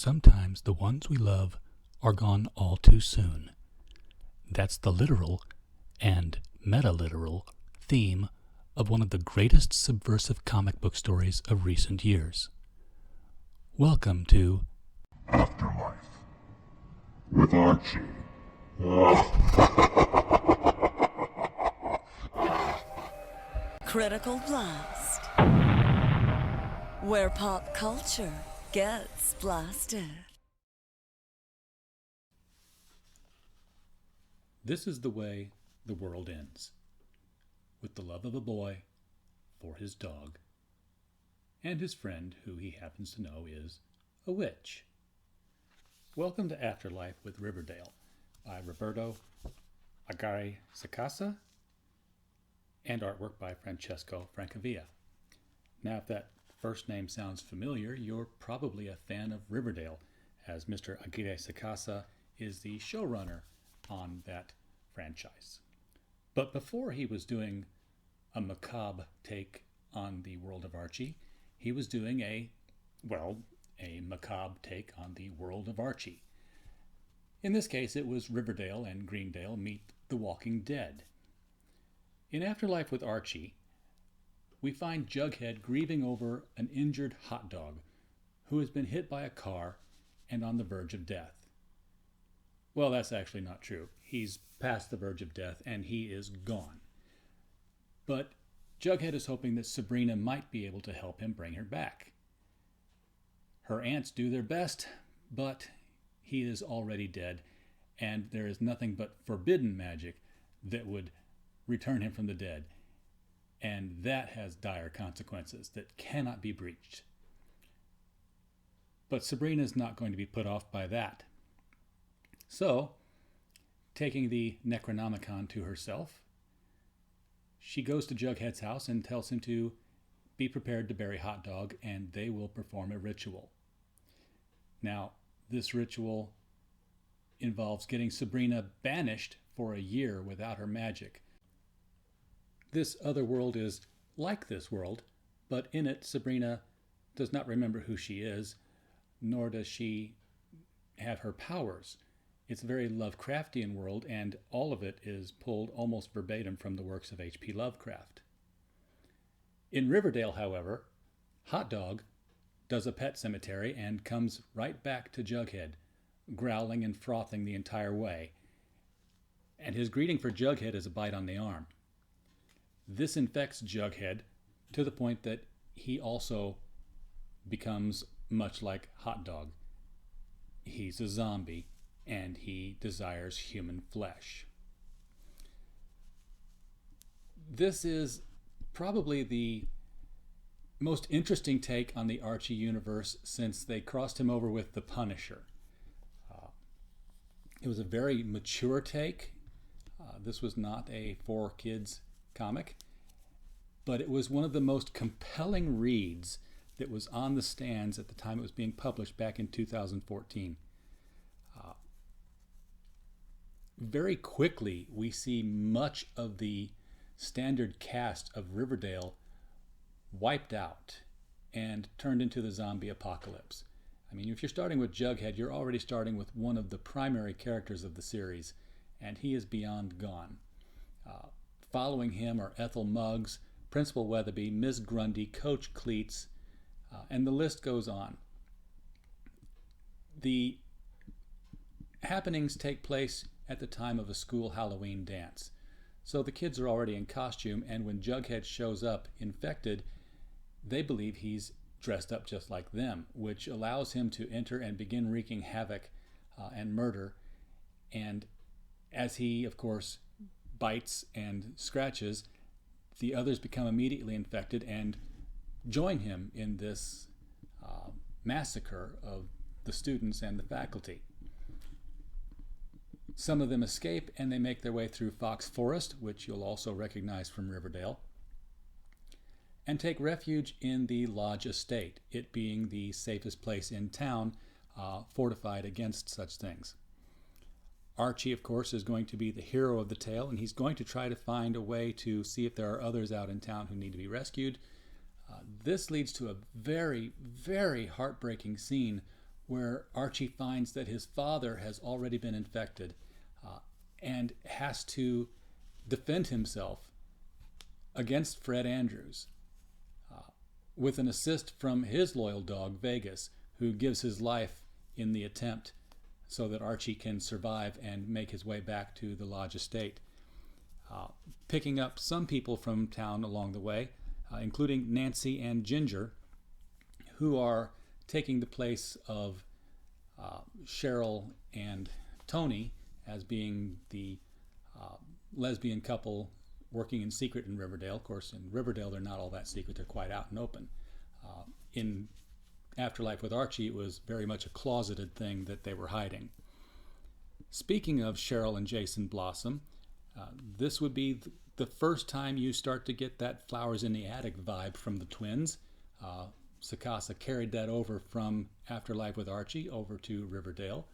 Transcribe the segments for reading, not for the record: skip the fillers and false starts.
Sometimes the ones we love are gone all too soon. That's the literal and meta-literal theme of one of the greatest subversive comic book stories of recent years. Welcome to Afterlife with Archie. Critical Blast, where pop culture gets blasted. This is the way the world ends, with the love of a boy for his dog, and his friend, who he happens to know is a witch. Welcome to Afterlife with Riverdale by Roberto Agari Sacasa and artwork by Francesco Francavilla. Now, if that first name sounds familiar, you're probably a fan of Riverdale, as Mr. Aguirre Sacasa is the showrunner on that franchise. But before he was doing a macabre take on the world of Archie, he was doing a macabre take on the world of Archie. In this case, it was Riverdale and Greendale meet The Walking Dead. In Afterlife with Archie, we find Jughead grieving over an injured hot dog who has been hit by a car and on the verge of death. Well, that's actually not true. He's past the verge of death and he is gone. But Jughead is hoping that Sabrina might be able to help him bring her back. Her aunts do their best, but he is already dead, and there is nothing but forbidden magic that would return him from the dead, and that has dire consequences that cannot be breached. But Sabrina is not going to be put off by that. So, taking the Necronomicon to herself, she goes to Jughead's house and tells him to be prepared to bury Hot Dog, and they will perform a ritual. Now, this ritual involves getting Sabrina banished for a year without her magic. This other world is like this world, but in it, Sabrina does not remember who she is, nor does she have her powers. It's a very Lovecraftian world, and all of it is pulled almost verbatim from the works of H.P. Lovecraft. In Riverdale, however, Hot Dog does a pet cemetery and comes right back to Jughead, growling and frothing the entire way. And his greeting for Jughead is a bite on the arm. This infects Jughead to the point that he also becomes much like Hot Dog. He's a zombie, and he desires human flesh. This is probably the most interesting take on the Archie universe since they crossed him over with the Punisher. It was a very mature take. This was not a for kids comic, but it was one of the most compelling reads that was on the stands at the time it was being published back in 2014. Very quickly, we see much of the standard cast of Riverdale wiped out and turned into the zombie apocalypse. I mean, if you're starting with Jughead, you're already starting with one of the primary characters of the series, and he is beyond gone. Following him are Ethel Muggs, Principal Weatherby, Ms. Grundy, Coach Cleats, and the list goes on. The happenings take place at the time of a school Halloween dance. So the kids are already in costume, and when Jughead shows up infected, they believe he's dressed up just like them, which allows him to enter and begin wreaking havoc and murder. And as he, of course, bites and scratches, the others become immediately infected and join him in this massacre of the students and the faculty. Some of them escape and they make their way through Fox Forest, which you'll also recognize from Riverdale, and take refuge in the Lodge Estate, it being the safest place in town, fortified against such things. Archie, of course, is going to be the hero of the tale, and he's going to try to find a way to see if there are others out in town who need to be rescued. This leads to a very, very heartbreaking scene where Archie finds that his father has already been infected and has to defend himself against Fred Andrews with an assist from his loyal dog, Vegas, who gives his life in the attempt so that Archie can survive and make his way back to the Lodge estate. Picking up some people from town along the way, including Nancy and Ginger, who are taking the place of Cheryl and Tony as being the lesbian couple working in secret in Riverdale. Of course, in Riverdale, they're not all that secret. They're quite out and open. In Afterlife with Archie, it was very much a closeted thing that they were hiding. Speaking of Cheryl and Jason Blossom, this would be the first time you start to get that Flowers in the Attic vibe from the twins. Sakasa carried that over from Afterlife with Archie over to Riverdale.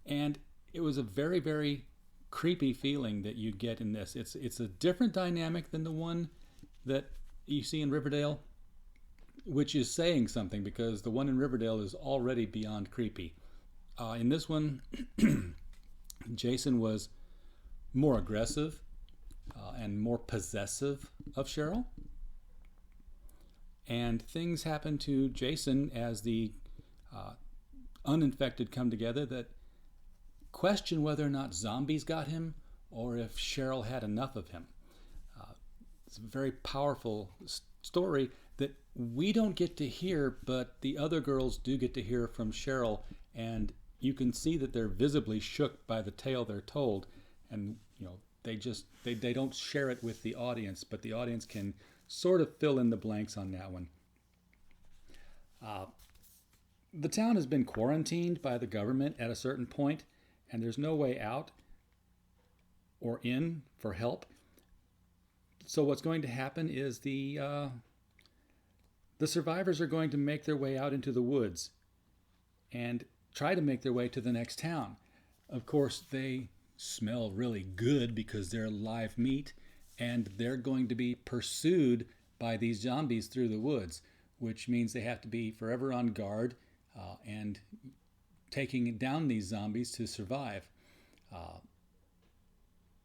And it was a very, very creepy feeling that you'd get in this. It's a different dynamic than the one that you see in Riverdale, which is saying something because the one in Riverdale is already beyond creepy. In this one, Jason was more aggressive and more possessive of Cheryl. And things happen to Jason as the uninfected come together that question whether or not zombies got him or if Cheryl had enough of him. It's a very powerful story that we don't get to hear, but the other girls do get to hear from Cheryl, and you can see that they're visibly shook by the tale they're told, and they don't share it with the audience, but the audience can sort of fill in the blanks on that one. The town has been quarantined by the government at a certain point, and there's no way out or in for help. So what's going to happen is the survivors are going to make their way out into the woods and try to make their way to the next town. Of course, they smell really good because they're live meat, and they're going to be pursued by these zombies through the woods, which means they have to be forever on guard and taking down these zombies to survive.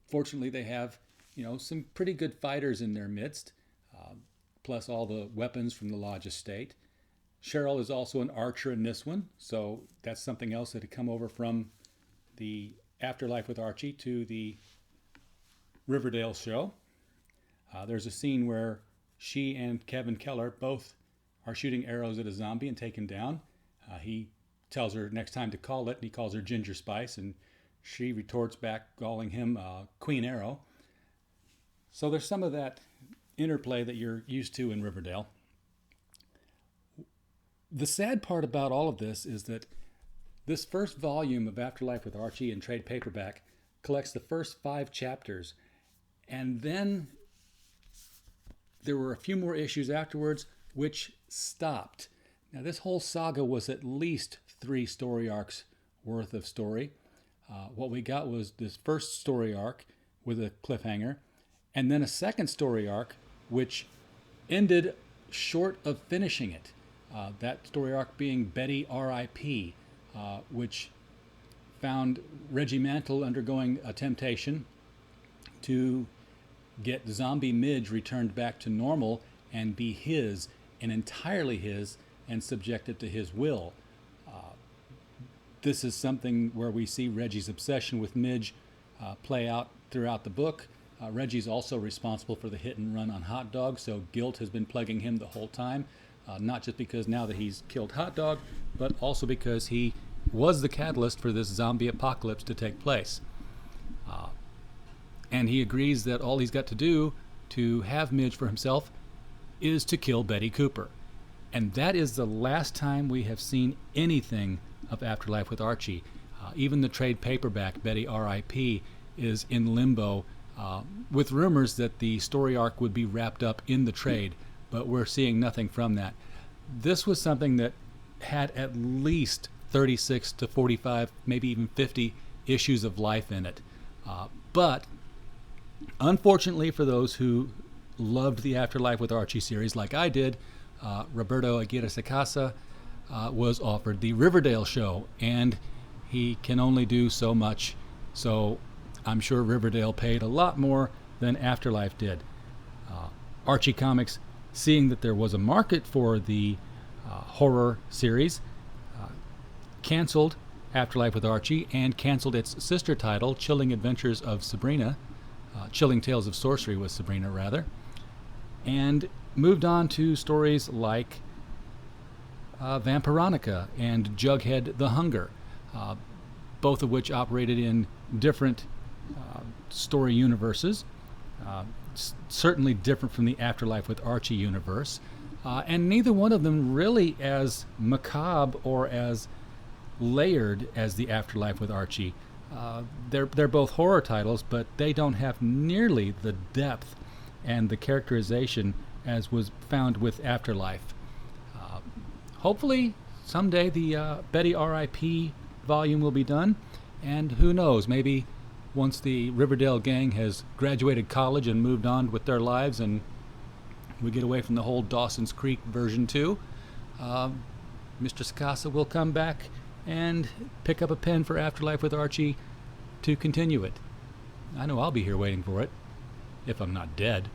Fortunately, they have some pretty good fighters in their midst, plus all the weapons from the Lodge estate. Cheryl is also an archer in this one, so that's something else that had come over from the Afterlife with Archie to the Riverdale show. There's a scene where she and Kevin Keller both are shooting arrows at a zombie and take him down. He tells her next time to call it, and he calls her Ginger Spice, and she retorts back calling him Queen Arrow. So there's some of that interplay that you're used to in Riverdale. The sad part about all of this is that this first volume of Afterlife with Archie in trade paperback collects the first 5 chapters, and then there were a few more issues afterwards which stopped. Now this whole saga was at least 3 story arcs worth of story. What we got was this first story arc with a cliffhanger, and then a second story arc which ended short of finishing it. That story arc being Betty R.I.P., which found Reggie Mantle undergoing a temptation to get zombie Midge returned back to normal and be his, and entirely his, and subjected to his will. This is something where we see Reggie's obsession with Midge play out throughout the book. Reggie's also responsible for the hit and run on Hot Dog, so guilt has been plaguing him the whole time. Not just because now that he's killed Hot Dog, but also because he was the catalyst for this zombie apocalypse to take place. And he agrees that all he's got to do to have Midge for himself is to kill Betty Cooper. And that is the last time we have seen anything of Afterlife with Archie. Even the trade paperback, Betty R.I.P., is in limbo, with rumors that the story arc would be wrapped up in the trade, but we're seeing nothing from that. This was something that had at least 36 to 45, maybe even 50 issues of life in it. But unfortunately for those who loved the Afterlife with Archie series like I did, Roberto Aguirre Sacasa was offered the Riverdale show, and he can only do so much. So I'm sure Riverdale paid a lot more than Afterlife did. Archie Comics, seeing that there was a market for the horror series, canceled Afterlife with Archie and canceled its sister title, Chilling Adventures of Sabrina, Chilling Tales of Sorcery with Sabrina, rather, and moved on to stories like Vampironica and Jughead the Hunger, both of which operated in different story universes, certainly different from the Afterlife with Archie universe, and neither one of them really as macabre or as layered as the Afterlife with Archie. They're both horror titles, but they don't have nearly the depth and the characterization as was found with Afterlife. Hopefully someday the Betty R.I.P. volume will be done, and who knows, maybe once the Riverdale gang has graduated college and moved on with their lives and we get away from the whole Dawson's Creek version 2, Mr. Sakasa will come back and pick up a pen for Afterlife with Archie to continue it. I know I'll be here waiting for it, if I'm not dead.